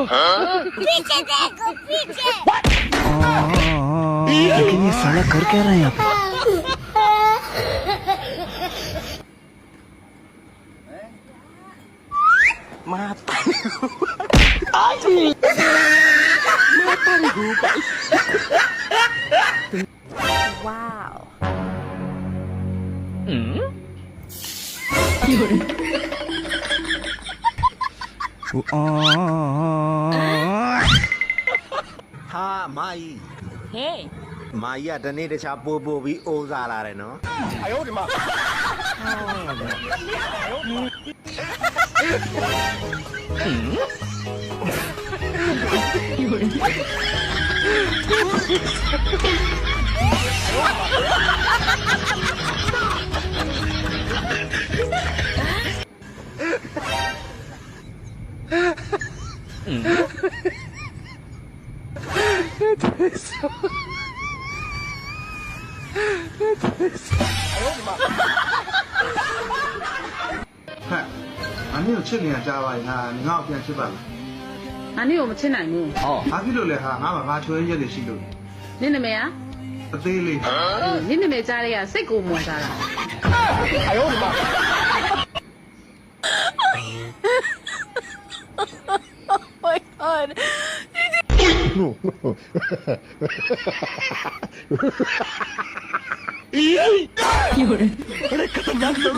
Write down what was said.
पीछे देखो पीछे लेकिन ये साला कर क्या रहा है यहाँ पे mata nih guys wow Ha mai hey mai ya တနေ့တခြားပို့ပို့ပြီးအိုးစားလာတယ်နော်အယောဒီမှာအနည်းကိုချစ်နေတာကြားပါရင်ငါငါ့ကိုပြန်ချစ်ပါမယ် ငါနေ့ကိုမချစ်နိုင်ဘူး ။ဘာဖြစ်လို့လဲဟာငါဘာချွေးရက်တွေရှိလို့ နင့်နာမည် အသေးလေး နင့်နာမည်ကြားရစိတ်ကိုမဝင်စားတာ my god खतरनाक लोग